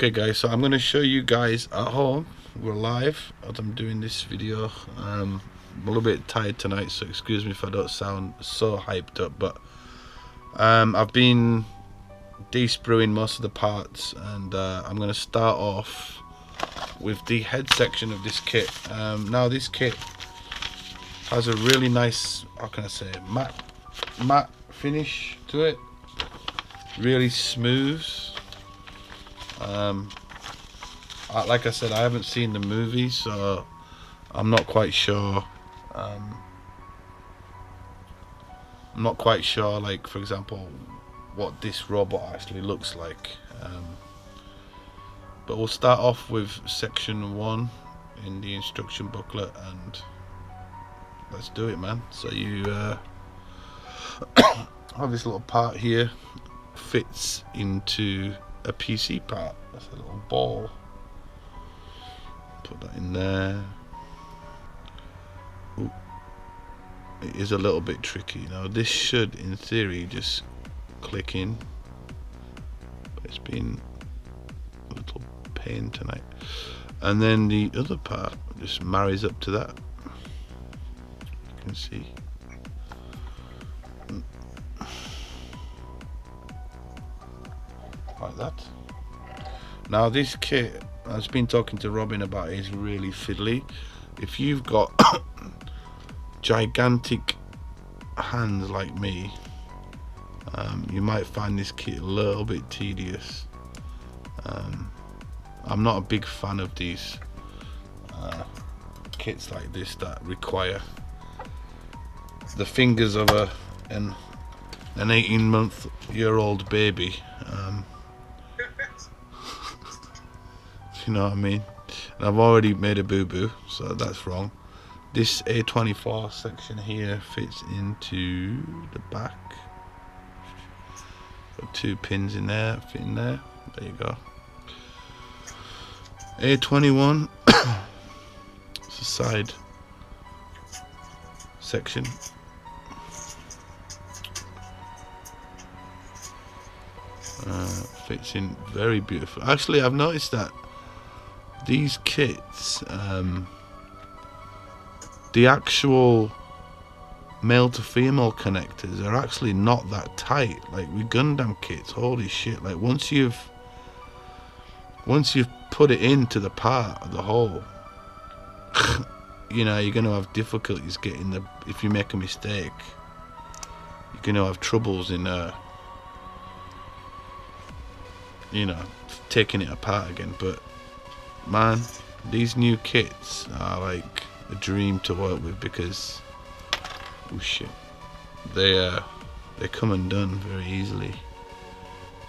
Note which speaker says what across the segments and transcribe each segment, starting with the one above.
Speaker 1: Okay guys, so I'm going to show you guys at home. We're live as I'm doing this video. I'm a little bit tired tonight, so excuse me if I don't sound so hyped up, but I've been de-spruing most of the parts, and I'm going to start off with the head section of this kit. Now this kit has a really nice, how can I say, matte finish to it, really smooth. Like I said, I haven't seen the movie, so I'm not quite sure. I'm not quite sure, like for example, what this robot actually looks like. But we'll start off with section 1 in the instruction booklet, and let's do it, man. So you have this little part here, fits into a PC part. That's a little ball. Put that in there. Ooh. It is a little bit tricky. Now this should, in theory, just click in, but it's been a little pain tonight. And then the other part just marries up to that. You can see. Like that. Now this kit, I've been talking to Robin about it, is really fiddly. If you've got gigantic hands like me, you might find this kit a little bit tedious. I'm not a big fan of these kits like this that require the fingers of an 18-month-old baby. You know what I mean? And I've already made a boo-boo, so that's wrong. This A24 section here fits into the back. Got 2 pins in there, fit in there. There you go. A21. It's a side section. Fits in very beautiful. Actually, I've noticed that these kits, the actual male to female connectors are actually not that tight. Like with Gundam kits, holy shit! Like once you've put it into the part of the hole, you know, you're gonna have difficulties getting the. If you make a mistake, you're gonna have troubles in you know, taking it apart again. But man, these new kits are like a dream to work with, because oh shit, they come undone very easily.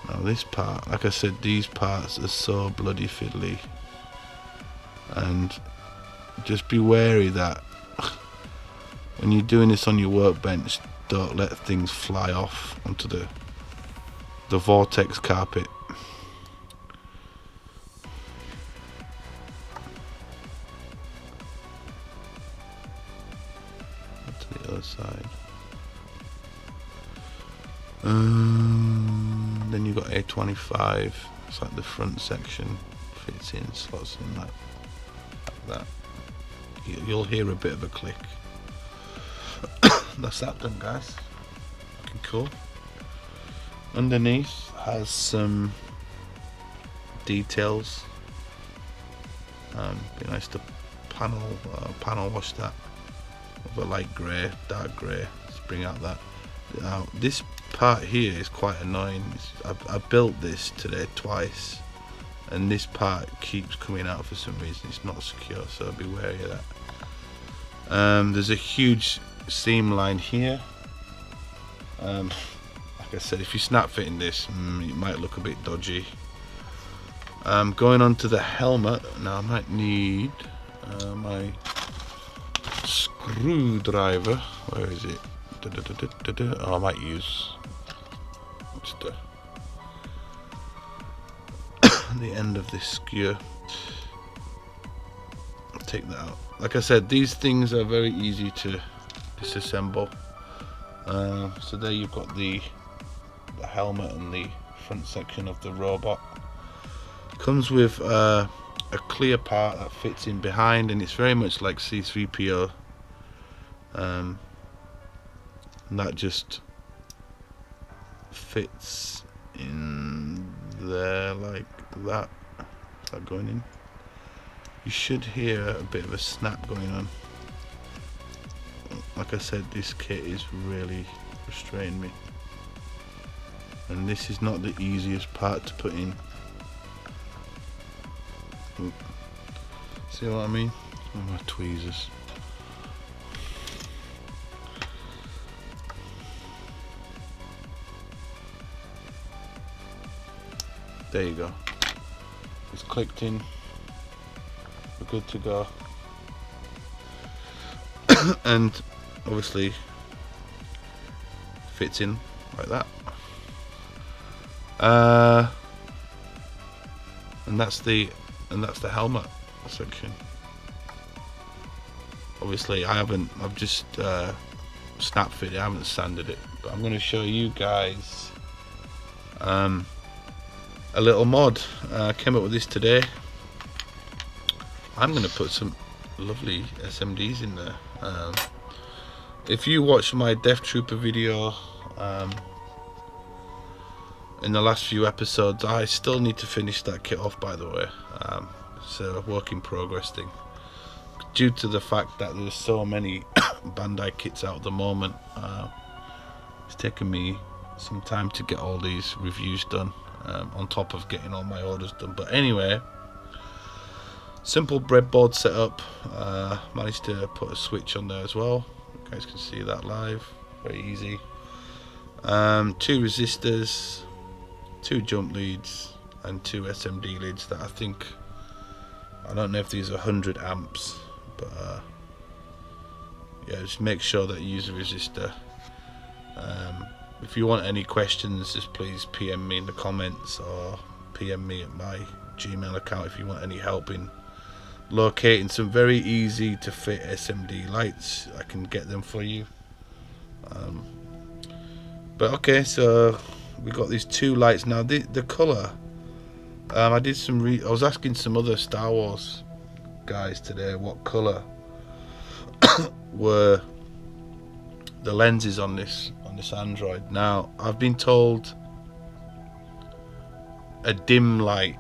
Speaker 1: Now this part, like I said, these parts are so bloody fiddly, and just be wary that when you're doing this on your workbench, don't let things fly off onto the vortex carpet. Side. Then you've got A25. It's like the front section fits in, slots in like that. You'll hear a bit of a click. That's that done, guys. Looking cool. Underneath has some details. Be nice to panel wash that. Of a light grey, dark grey, let's bring out that. Now this part here is quite annoying. I built this today twice, and this part keeps coming out for some reason. It's not secure, so be wary of that. There's a huge seam line here. Like I said, if you snap fitting this, it might look a bit dodgy. Going on to the helmet, now I might need my screwdriver. Where is it? Oh, I might use just the end of this skewer. Take that out. Like I said, these things are very easy to disassemble. So there you've got the helmet and the front section of the robot. Comes with a clear part that fits in behind, and it's very much like C3PO. And that just fits in there like that. Is that going in? You should hear a bit of a snap going on. Like I said, this kit is really frustrating me, and this is not the easiest part to put in. See what I mean? Oh, my tweezers. There you go. It's clicked in. We're good to go. And obviously fits in like that. And that's the helmet section. Obviously I've just snap fit it, I haven't sanded it, but I'm going to show you guys a little mod. I came up with this today. I'm going to put some lovely SMDs in there. If you watch my Death Trooper video in the last few episodes, I still need to finish that kit off, by the way. It's a work in progress thing, due to the fact that there's so many Bandai kits out at the moment. It's taken me some time to get all these reviews done, on top of getting all my orders done. But anyway, simple breadboard setup. Managed to put a switch on there as well. You guys can see that live, very easy. 2 resistors, 2 jump leads, and 2 SMD leads that I don't know if these are 100 amps, but yeah, just make sure that you use a resistor. If you want any questions, just please PM me in the comments, or PM me at my Gmail account if you want any help in locating some very easy to fit SMD lights. I can get them for you. But okay, so we got these 2 lights now. The color, I was asking some other Star Wars guys today what color were the lenses on this Android. Now I've been told a dim light,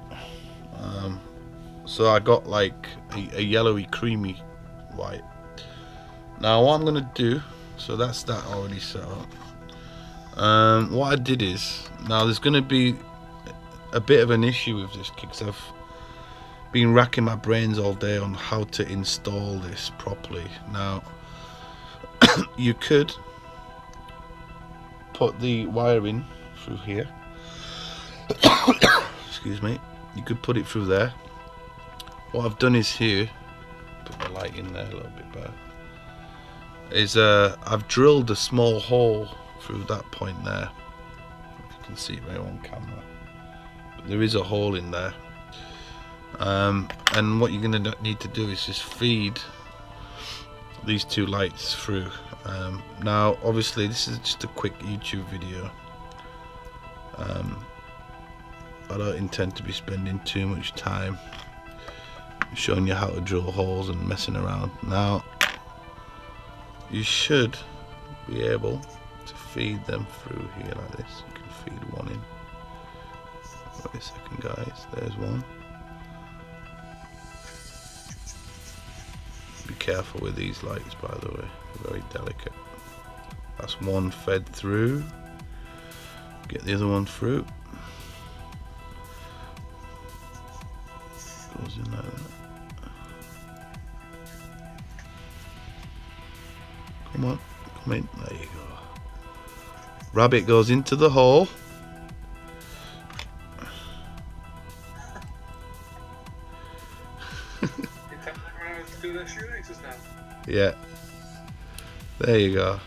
Speaker 1: so I got like a yellowy creamy white. Now what I'm gonna do, so that's that already set up. What I did is, now there's gonna be a bit of an issue with this kit, because I've been racking my brains all day on how to install this properly. Now you could put the wiring through here. Excuse me. You could put it through there. What I've done is here, put the light in there a little bit better, is I've drilled a small hole through that point there. If you can see it right on camera, but there is a hole in there. And what you're going to need to do is just feed these 2 lights through. Now obviously this is just a quick YouTube video. I don't intend to be spending too much time showing you how to drill holes and messing around. Now you should be able to feed them through here like this. You can feed one in. Wait a second guys, there's one. Be careful with these lights, by the way, they're very delicate. That's one fed through. Get the other one through. Goes in like that. Come on, come in. There you go. Rabbit goes into the hole. Yeah. There you go.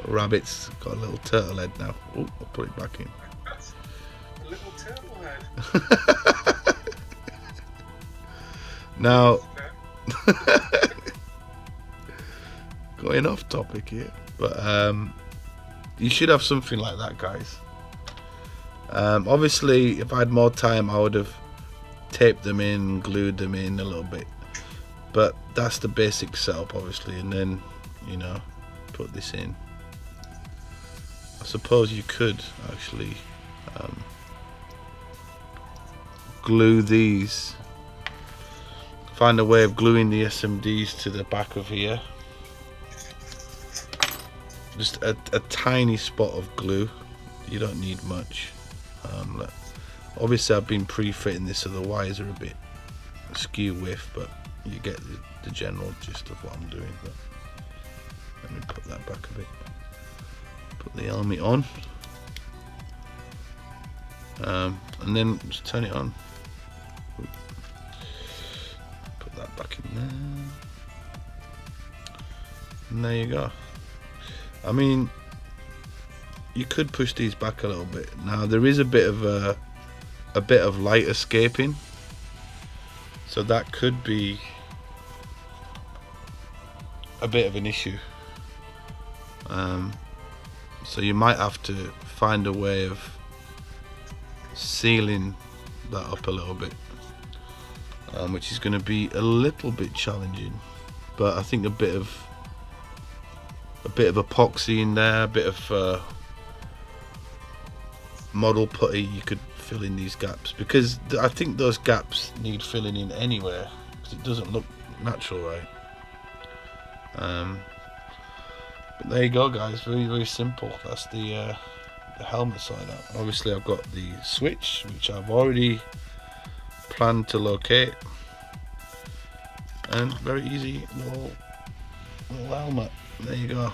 Speaker 1: Rabbit's got a little turtle head now. Oh, I'll put it back in.
Speaker 2: A little turtle head.
Speaker 1: Now, going off topic here, but you should have something like that, guys. Obviously, if I had more time, I would have taped them in, glued them in a little bit, but that's the basic setup obviously. And then, you know, put this in. I suppose you could actually glue these, find a way of gluing the SMDs to the back of here. Just a tiny spot of glue, you don't need much. Obviously I've been pre-fitting this so the wires are a bit skew width, but you get the general gist of what I'm doing. But let me put that back a bit. Put the helmet on, and then just turn it on. Put that back in there, and there you go. I mean, you could push these back a little bit. Now there is a bit of light escaping, so that could be a bit of an issue. So you might have to find a way of sealing that up a little bit, which is going to be a little bit challenging. But I think a bit of epoxy in there, a bit of model putty, you could fill in these gaps, because I think those gaps need filling in anywhere because it doesn't look natural, right? But there you go, guys. Very, very simple. That's the helmet side out. Obviously I've got the switch, which I've already planned to locate, and very easy little helmet. There you go.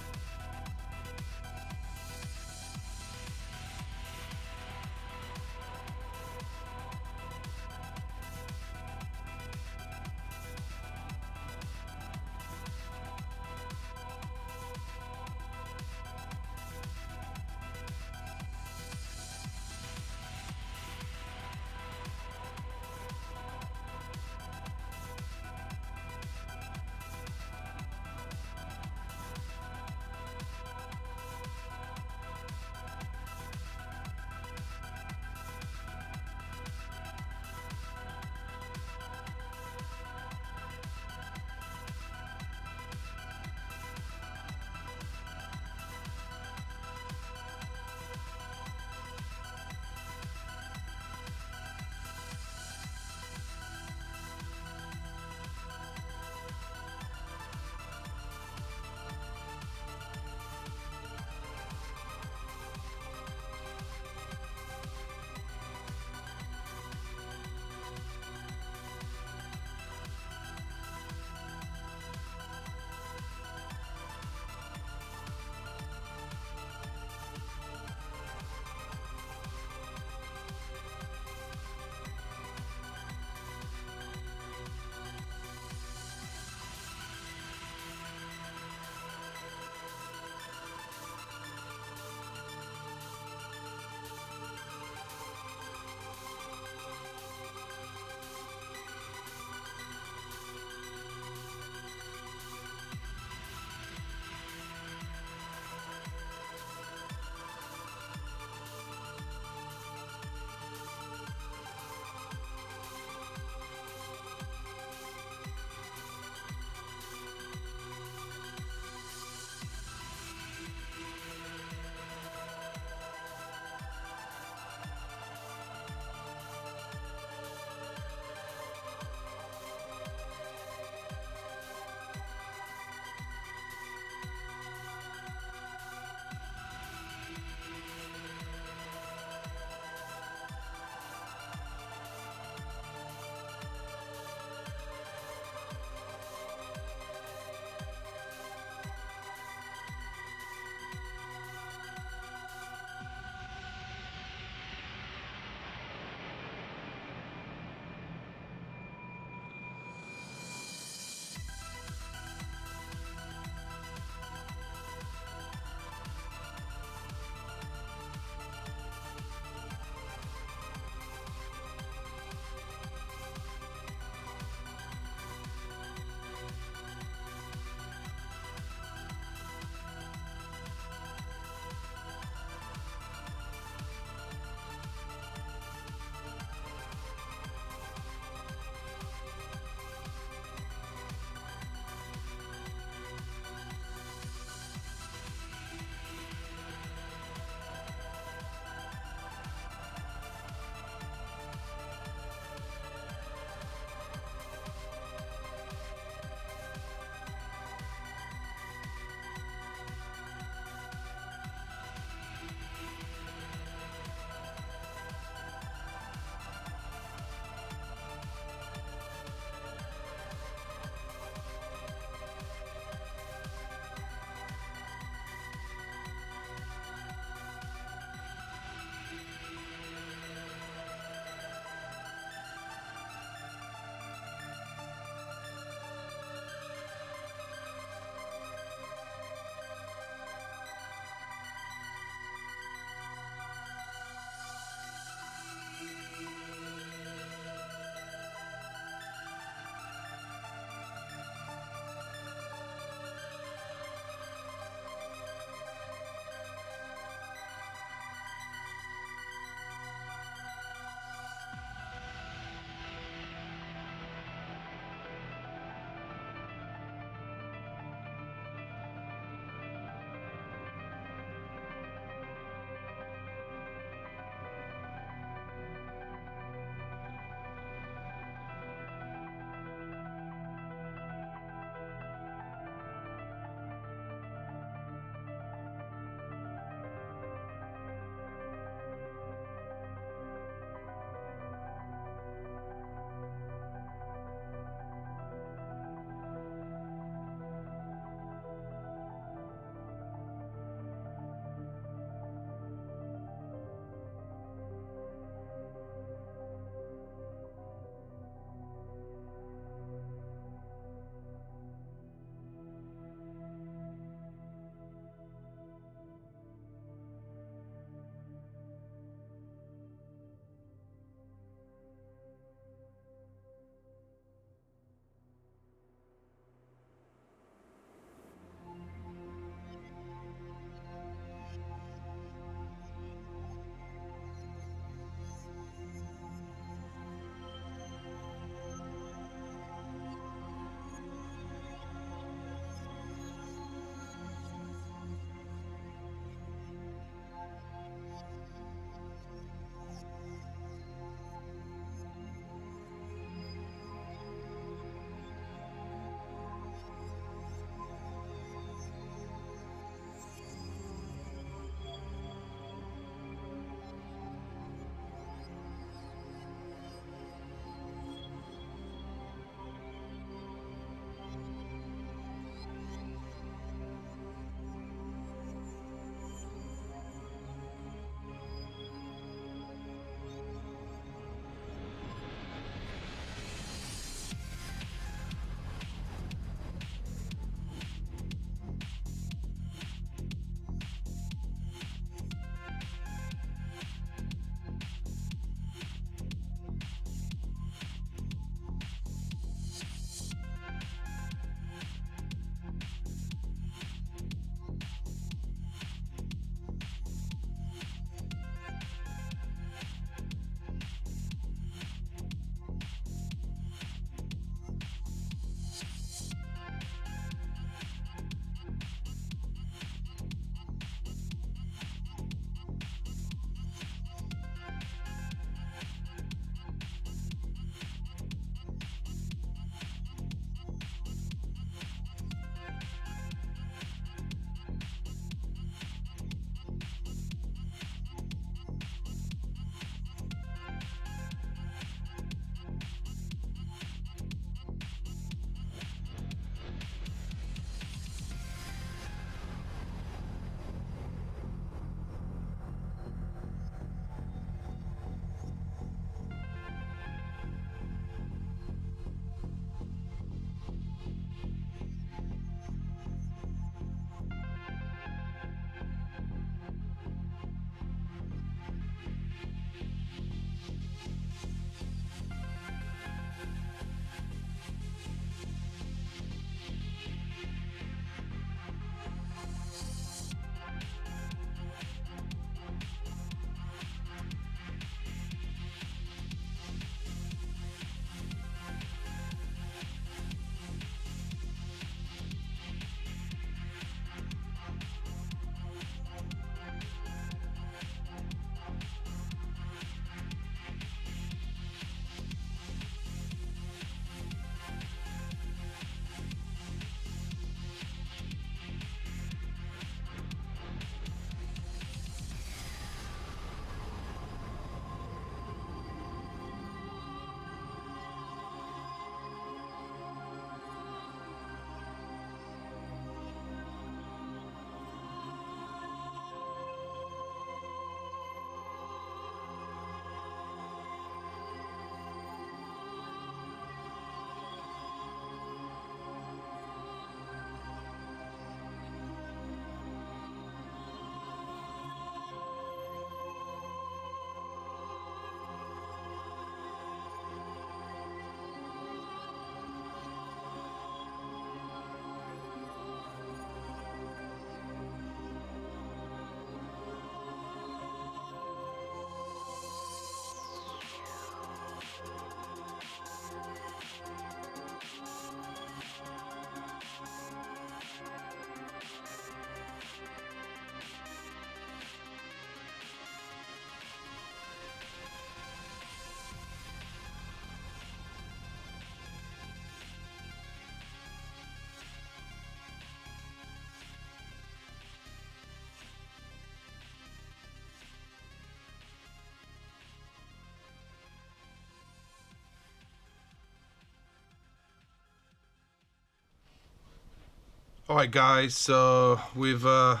Speaker 1: Alright guys, so we've I've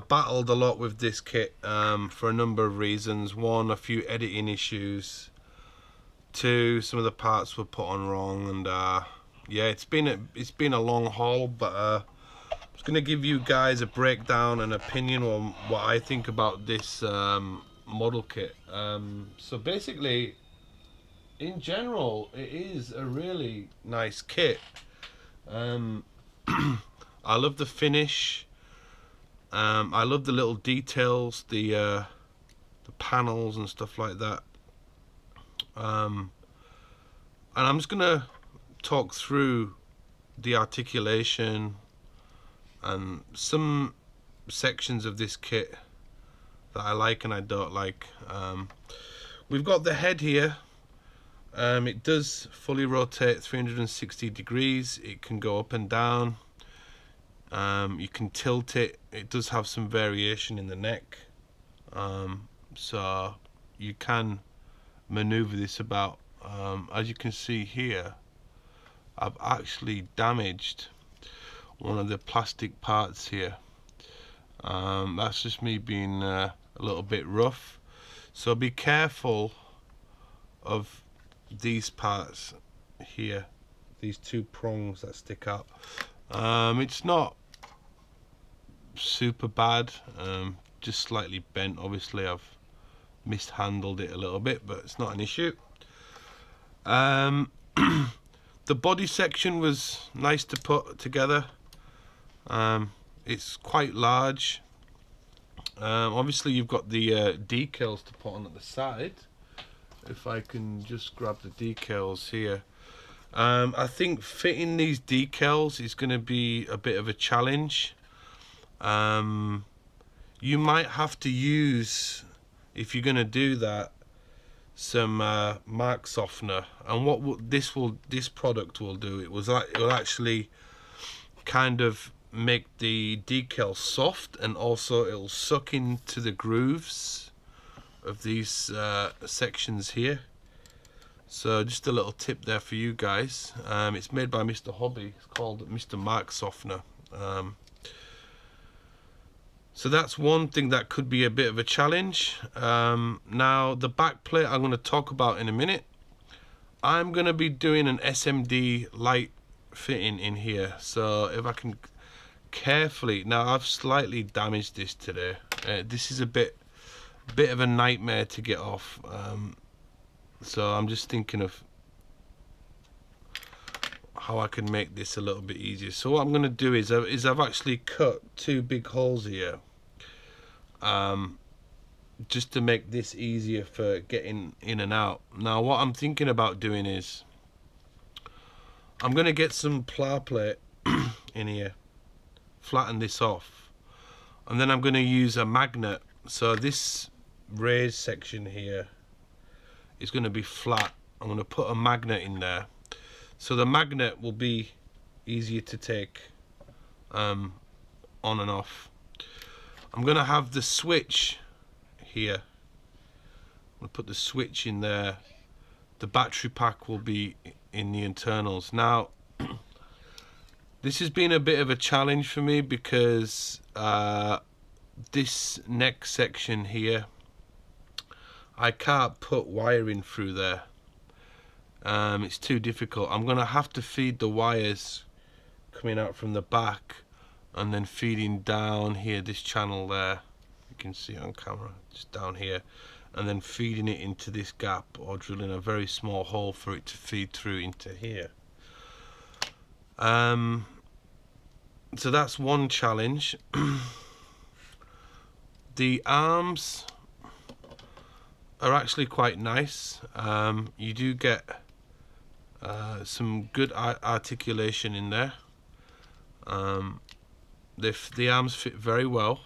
Speaker 1: battled a lot with this kit for a number of reasons. One, a few editing issues. Two, some of the parts were put on wrong, and yeah, it's been a long haul, but I was gonna give you guys a breakdown and opinion on what I think about this model kit. So basically, in general, it is a really nice kit. I love the finish. I love the little details, the panels and stuff like that. And I'm just gonna talk through the articulation and some sections of this kit that I like and I don't like. We've got the head here. It does fully rotate 360 degrees. It can go up and down. You can tilt it. It does have some variation in the neck, so you can maneuver this about. As you can see here, I've actually damaged one of the plastic parts here. That's just me being a little bit rough, so be careful of these parts here, these two prongs that stick out. It's not super bad, just slightly bent. Obviously I've mishandled it a little bit, but it's not an issue. The body section was nice to put together. It's quite large. Obviously you've got the decals to put on at the side. If I can just grab the decals here. I think fitting these decals is going to be a bit of a challenge. You might have to use, if you're going to do that, some mark softener. And what this product will do, it will actually kind of make the decal soft, and also it'll suck into the grooves of these sections here. So just a little tip there for you guys. It's made by Mr. Hobby. It's called Mr. Mark Softener. So that's one thing that could be a bit of a challenge. Now the back plate I'm going to talk about in a minute. I'm going to be doing an SMD light fitting in here. So if I can carefully, now I've slightly damaged this today. This is a bit of a nightmare to get off. So I'm just thinking of how I can make this a little bit easier. So what I'm going to do is I've actually cut two big holes here, just to make this easier for getting in and out. Now what I'm thinking about doing is I'm going to get some plough plate in here, flatten this off, and then I'm going to use a magnet. So this raised section here is going to be flat. I'm going to put a magnet in there, so the magnet will be easier to take on and off. I'm going to have the switch here. I'm going to put the switch in there. The battery pack will be in the internals. Now this has been a bit of a challenge for me because this neck section here, I can't put wiring through there. It's too difficult. I'm gonna have to feed the wires coming out from the back and then feeding down here, this channel there, you can see on camera, just down here, and then feeding it into this gap, or drilling a very small hole for it to feed through into here. So that's one challenge. The arms are actually quite nice. You do get some good articulation in there. The arms fit very well.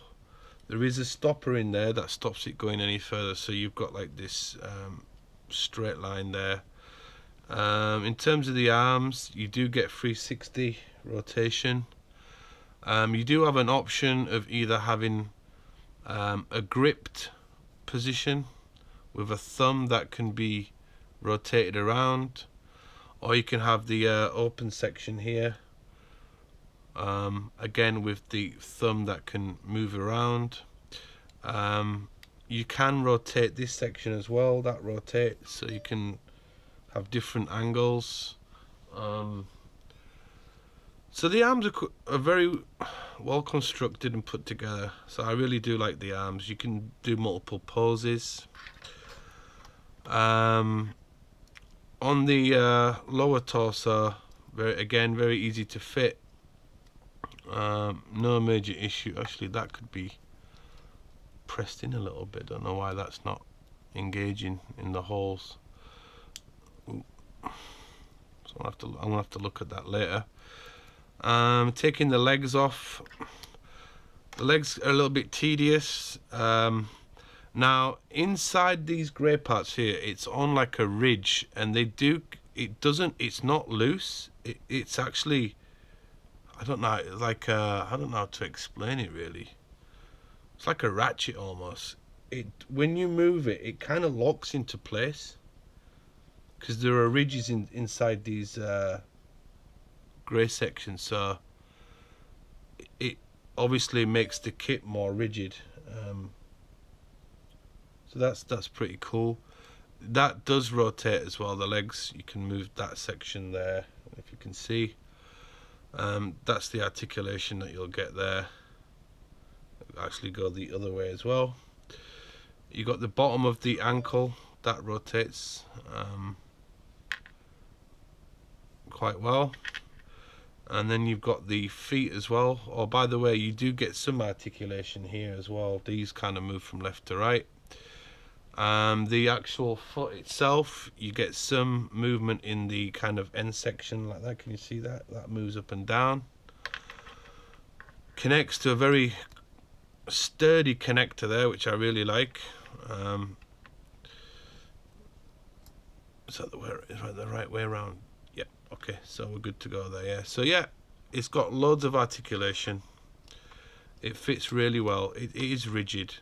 Speaker 1: There is a stopper in there that stops it going any further, so you've got like this straight line there. In terms of the arms, you do get 360 rotation. You do have an option of either having a gripped position with a thumb that can be rotated around, or you can have the open section here again with the thumb that can move around. You can rotate this section as well, that rotates, so you can have different angles. So the arms are very well constructed and put together, so I really do like the arms. You can do multiple poses. On the lower torso, very easy to fit. No major issue. Actually, that could be pressed in a little bit. Don't know why that's not engaging in the holes. Ooh. So I'm gonna have to look at that later. Taking the legs off. The legs are a little bit tedious. Now inside these grey parts here, it's on like a ridge, and it's not loose. It's actually, I don't know, like I don't know how to explain it really. It's like a ratchet almost. When you move it, it kind of locks into place because there are ridges inside these grey sections, so it obviously makes the kit more rigid. So that's pretty cool. That does rotate as well, the legs. You can move that section there, if you can see. That's the articulation that you'll get there. It'll actually go the other way as well. You got the bottom of the ankle that rotates quite well, and then you've got the feet as well. Oh, by the way, you do get some articulation here as well. These kind of move from left to right. The actual foot itself, you get some movement in the kind of end section like that. Can you see that? That moves up and down. Connects to a very sturdy connector there, which I really like. Is that the right way around? Yeah, okay, so we're good to go there, yeah. So yeah, it's got loads of articulation. It fits really well. It is rigid.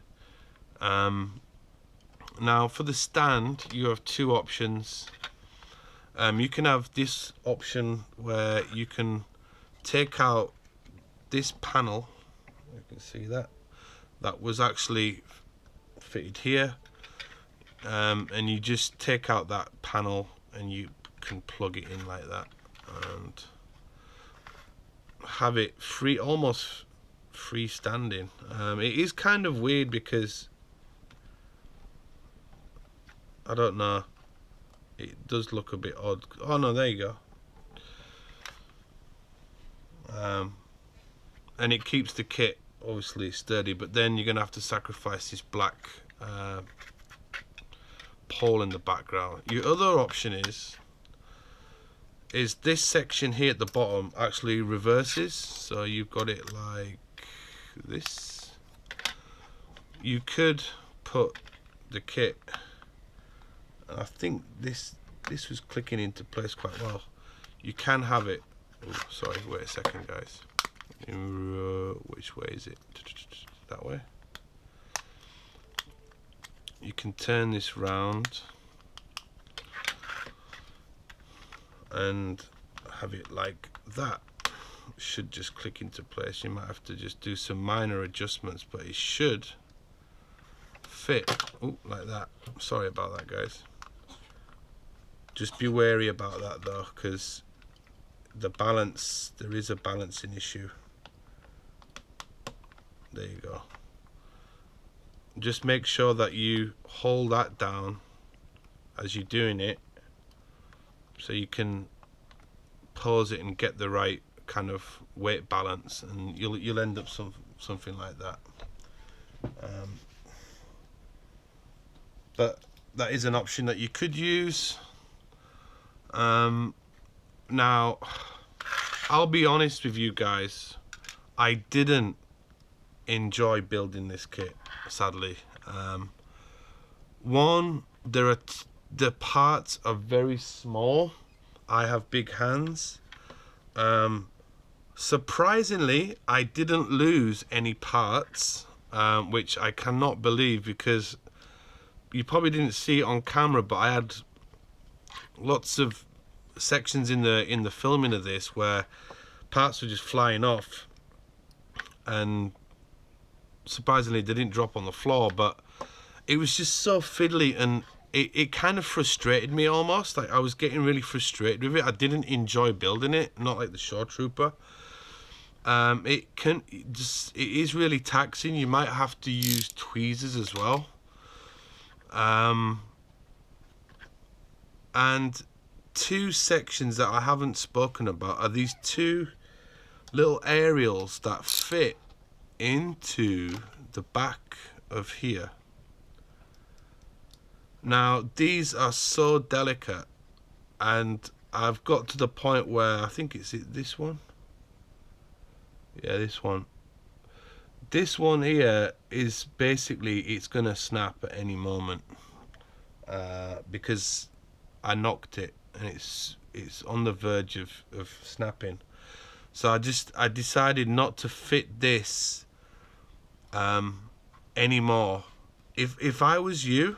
Speaker 1: Now for the stand, you have two options. You can have this option where you can take out this panel. You can see that was actually fitted here, and you just take out that panel and you can plug it in like that and have it free, almost freestanding. It is kind of weird because I don't know, it does look a bit odd. Oh no, there you go. And it keeps the kit obviously sturdy, but then you're gonna have to sacrifice this black pole in the background. Your other option is this section here at the bottom actually reverses, so you've got it like this. You could put the kit, I think this was clicking into place quite well. You can have it. Oh, sorry, wait a second, guys. Which way is it? That way. You can turn this round and have it like that. It should just click into place. You might have to just do some minor adjustments, but it should fit. Oh, like that. Sorry about that, guys. Just be wary about that though, because the balance, there is a balancing issue. There you go. Just make sure that you hold that down as you're doing it, so you can pose it and get the right kind of weight balance, and you'll end up something like that. But that is an option that you could use. Now, I'll be honest with you guys, I didn't enjoy building this kit, sadly. One, the parts are very small. I have big hands. Surprisingly, I didn't lose any parts, which I cannot believe, because you probably didn't see it on camera, but I had lots of sections in the filming of this where parts were just flying off, and surprisingly they didn't drop on the floor, but it was just so fiddly, and it kind of frustrated me almost. Like I was getting really frustrated with it. I didn't enjoy building it, not like the Shore Trooper. It is really taxing. You might have to use tweezers as well. And two sections that I haven't spoken about are these two little aerials that fit into the back of here. Now these are so delicate, and I've got to the point where I think it's this one. Yeah, this one. This one here is basically, it's gonna snap at any moment, because I knocked it and it's on the verge of snapping. So I decided not to fit this anymore. If I was you,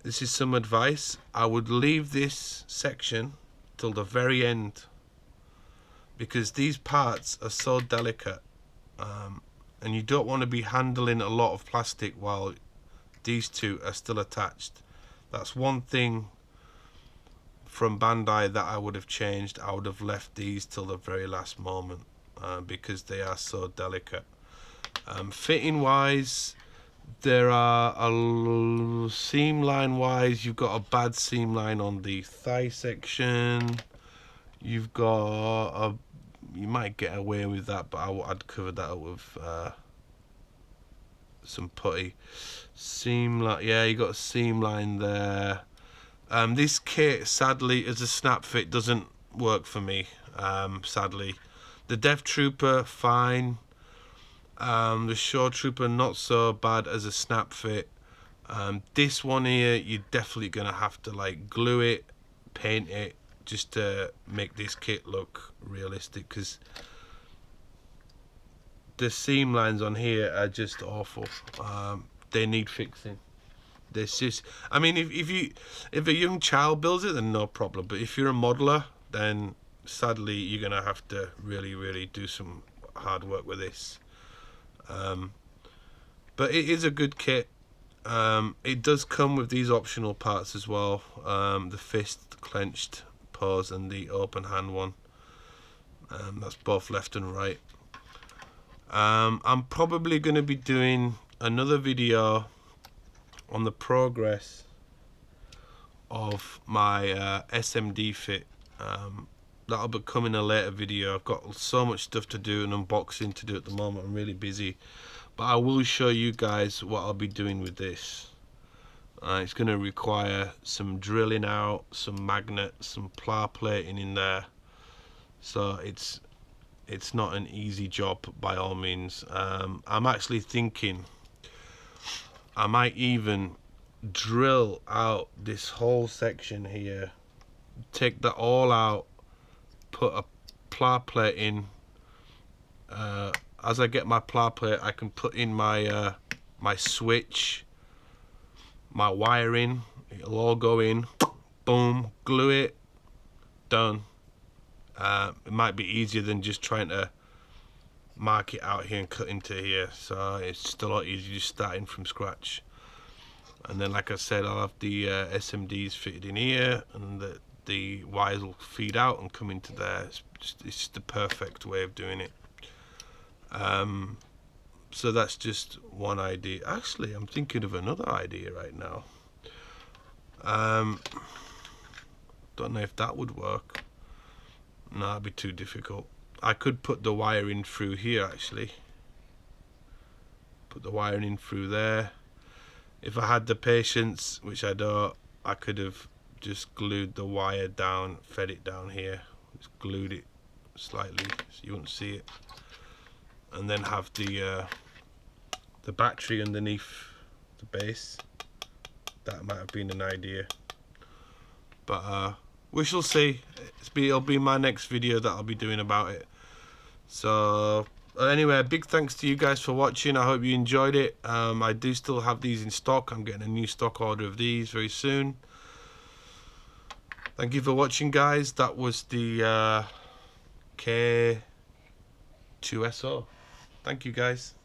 Speaker 1: this is some advice, I would leave this section till the very end, because these parts are so delicate, and you don't want to be handling a lot of plastic while these two are still attached. That's one thing from Bandai that I would have changed. I would have left these till the very last moment, because they are so delicate. Fitting wise, there are a seam line wise, you've got a bad seam line on the thigh section. You've got you might get away with that, but I'd cover that up with some putty. Seam line, yeah, you got a seam line there. This kit, sadly, as a snap fit, doesn't work for me. Sadly, the Death Trooper, fine. The Shore Trooper, not so bad as a snap fit. This one here, you're definitely gonna have to like glue it, paint it, just to make this kit look realistic, because the seam lines on here are just awful. They need fixing. This just, I mean, if a young child builds it, then no problem, but if you're a modeler, then sadly you're gonna have to really do some hard work with this. But it is a good kit. It does come with these optional parts as well, the fist clenched pose and the open hand one. That's both left and right. I'm probably going to be doing another video on the progress of my SMD fit. That'll be coming in a later video. I've got so much stuff to do and unboxing to do at the moment. I'm really busy, but I will show you guys what I'll be doing with this. It's going to require some drilling out, some magnets, some pla plating in there, so it's not an easy job by all means. I'm actually thinking I might even drill out this whole section here, take that all out, put a pla plate in. As I get my pla plate, I can put in my my switch, my wiring. It'll all go in, boom, glue it, done. It might be easier than just trying to mark it out here and cut into here, so it's just a lot easier just starting from scratch. And then, like I said, I'll have the SMDs fitted in here, and the wires will feed out and come into there. It's just the perfect way of doing it. So that's just one idea. Actually, I'm thinking of another idea right now. Don't know if that would work. No, that'd be too difficult. I could put the wire in through here, actually. Put the wiring in through there. If I had the patience, which I don't, I could have just glued the wire down, fed it down here, just glued it slightly so you wouldn't see it, and then have the battery underneath the base. That might have been an idea, but we shall see. It'll be my next video that I'll be doing about it. So anyway, big thanks to you guys for watching. I hope you enjoyed it. I do still have these in stock. I'm getting a new stock order of these very soon. Thank you for watching, guys. That was the K-2SO. Thank you guys.